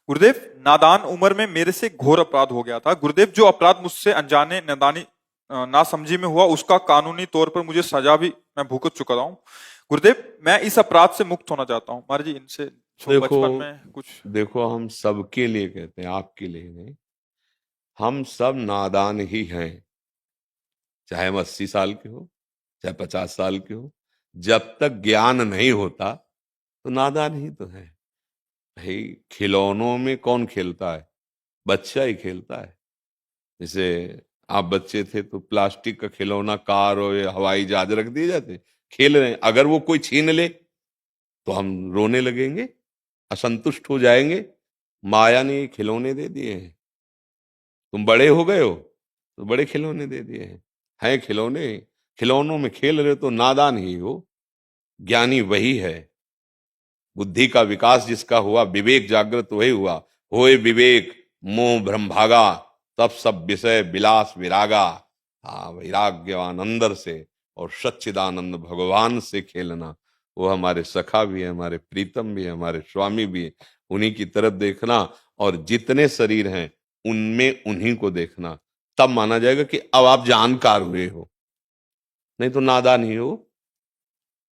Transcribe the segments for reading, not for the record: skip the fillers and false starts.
गुरुदेव, नादान उम्र में मेरे से घोर अपराध हो गया था। गुरुदेव, जो अपराध मुझसे अनजाने नादानी नासमझी में हुआ, उसका कानूनी तौर पर मुझे सजा भी मैं भुगत चुका हूँ। गुरुदेव, मैं इस अपराध से मुक्त होना चाहता हूँ। महाराज जी, इनसे देखो बचपन में कुछ। देखो हम सबके लिए कहते हैं, आपके लिए नहीं। हम सब नादान ही हैं। चाहे हम 80 साल के हो, चाहे 50 साल के हो। जब तक ज्ञान नहीं होता तो नादान ही तो है। भाई, खिलौनों में कौन खेलता है? बच्चा ही खेलता है। जैसे आप बच्चे थे तो प्लास्टिक का खिलौना, कार और ये हवाई जहाज रख दिए जाते, खेल रहे हैं। अगर वो कोई छीन ले तो हम रोने लगेंगे, असंतुष्ट हो जाएंगे। माया ने ये खिलौने दे दिए हैं, तुम बड़े हो गए हो तो बड़े खिलौने दे दिए हैं खिलौने। खिलौनों में खेल रहे हो तो नादान ही हो। ज्ञानी वही है। बुद्धि का विकास जिसका हुआ, विवेक जागृत वही हुआ। होए विवेक, मोह भ्रम भागा, तब सब विषय विलास विरागा। हाँ, वैराग्यवान अंदर से और सच्चिदानंद भगवान से खेलना। वो हमारे सखा भी है, हमारे प्रीतम भी है, हमारे स्वामी भी है। उन्हीं की तरफ देखना, और जितने शरीर हैं उनमें उन्हीं को देखना। तब माना जाएगा कि अब आप जानकार हुए हो, नहीं तो नादान ही हो।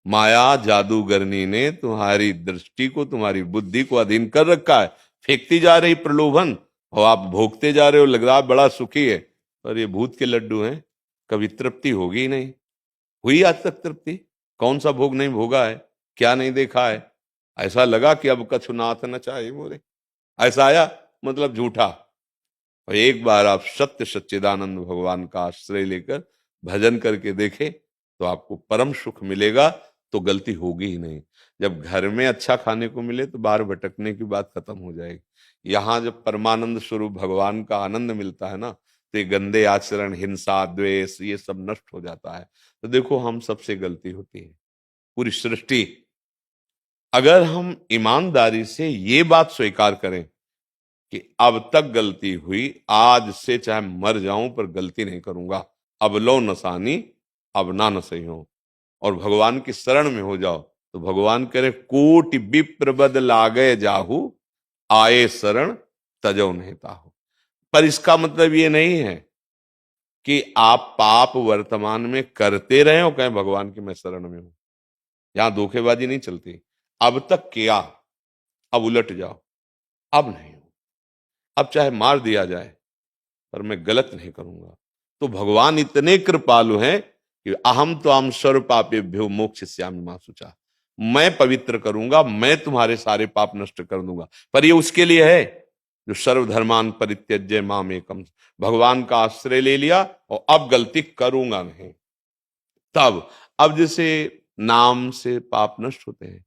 माया जादूगरनी ने तुम्हारी दृष्टि को, तुम्हारी बुद्धि को अधीन कर रखा है। फेंकती जा रही प्रलोभन, और आप भोगते जा रहे हो, लग रहा है बड़ा सुखी है। पर ये भूत के लड्डू हैं, कभी तृप्ति होगी ही नहीं। हुई आज तक तृप्ति? कौन सा भोग नहीं भोगा है? क्या नहीं देखा है? ऐसा लगा कि अब कछु नाथ न चाहे मोरे, ऐसा आया, मतलब झूठा। और एक बार आप सत्य सच्चिदानंद भगवान का आश्रय लेकर भजन करके देखें तो आपको परम सुख मिलेगा। तो गलती होगी ही नहीं। जब घर में अच्छा खाने को मिले तो बाहर भटकने की बात खत्म हो जाएगी। यहाँ जब परमानंद स्वरूप भगवान का आनंद मिलता है ना, तो ये गंदे आचरण, हिंसा, द्वेष, ये सब नष्ट हो जाता है। तो देखो, हम सबसे गलती होती है, पूरी सृष्टि। अगर हम ईमानदारी से ये बात स्वीकार करें कि अब तक गलती हुई, आज से चाहे मर जाऊं पर गलती नहीं करूंगा, अब लो नसानी, अब ना न सही हो, और भगवान की शरण में हो जाओ, तो भगवान कह रहे कोटि विप्र बद लागे जाहू, आए शरण तजो नहीं ताहू। पर इसका मतलब ये नहीं है कि आप पाप वर्तमान में करते रहे हो, कहें भगवान की मैं शरण में हूं। यहां धोखेबाजी नहीं चलती। अब तक किया, अब उलट जाओ, अब नहीं हो। अब चाहे मार दिया जाए पर मैं गलत नहीं करूंगा। तो भगवान इतने कृपालु हैं कि अहम तो हम सर्व पापेभ्यो मोक्षयिष्यामि मा शुचा। मैं पवित्र करूंगा, मैं तुम्हारे सारे पाप नष्ट कर दूंगा। पर ये उसके लिए है जो सर्वधर्मान परित्यज्य माम एकम, भगवान का आश्रय ले लिया और अब गलती करूंगा नहीं। तब, अब जैसे नाम से पाप नष्ट होते हैं,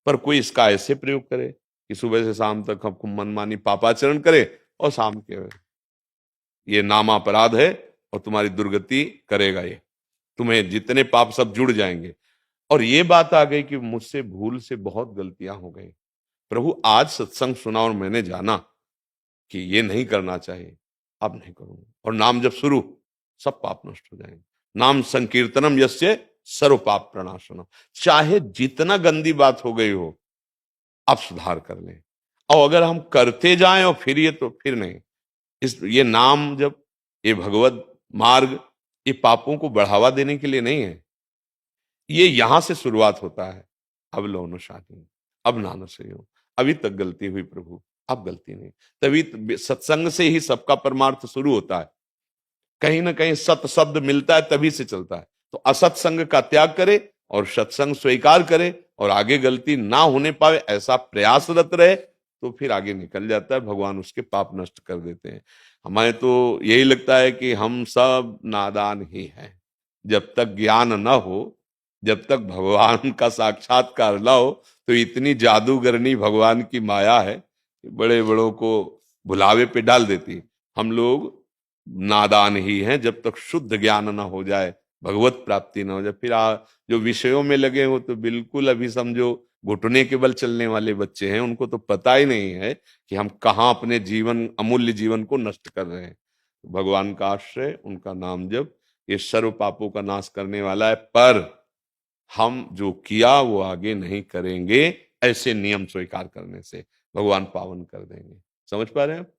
पर कोई इसका ऐसे प्रयोग करे कि सुबह से शाम तक हमको मनमानी पापाचरण करे, और शाम के ये नामापराध है और तुम्हारी दुर्गति करेगा ये, तुम्हें जितने पाप सब जुड़ जाएंगे। और ये बात आ गई कि मुझसे भूल से बहुत गलतियां हो गई, प्रभु आज सत्संग सुना और मैंने जाना कि ये नहीं करना चाहिए, अब नहीं करूंगा। और नाम जब शुरू, सब पाप नष्ट हो जाएंगे। नाम संकीर्तनम यस्य सर्व पाप प्रणाशनम। चाहे जितना गंदी बात हो गई हो, अब सुधार कर लें। और अगर हम करते जाएं और फिर ये, तो फिर नहीं। ये नाम जब, ये भगवत मार्ग, ये पापों को बढ़ावा देने के लिए नहीं है। ये यहां से शुरुआत होता है। अब लो न शादी, अब नान से हो। अभी तक गलती हुई प्रभु, अब गलती नहीं। तभी सत्संग से ही सबका परमार्थ शुरू होता है। कहीं ना कहीं सत शब्द मिलता है, तभी से चलता है। तो असत्संग का त्याग करे और सत्संग स्वीकार करे, और आगे गलती ना होने पावे ऐसा प्रयासरत रहे, तो फिर आगे निकल जाता है। भगवान उसके पाप नष्ट कर देते हैं। हमें तो यही लगता है कि हम सब नादान ही हैं। जब तक ज्ञान न हो, जब तक भगवान का साक्षात्कार न हो, तो इतनी जादूगरनी भगवान की माया है कि बड़े बड़ों को भुलावे पे डाल देती है। हम लोग नादान ही हैं जब तक शुद्ध ज्ञान ना हो जाए, भगवत प्राप्ति ना हो जाए। फिर जो विषयों में लगे हो तो बिल्कुल अभी समझो घुटने के बल चलने वाले बच्चे हैं। उनको तो पता ही नहीं है कि हम कहाँ अपने जीवन, अमूल्य जीवन को नष्ट कर रहे हैं। भगवान का आश्रय, उनका नाम जप, ये सर्व पापों का नाश करने वाला है। पर हम जो किया वो आगे नहीं करेंगे ऐसे नियम स्वीकार करने से। भगवान पावन कर देंगे। समझ पा रहे हैं आप?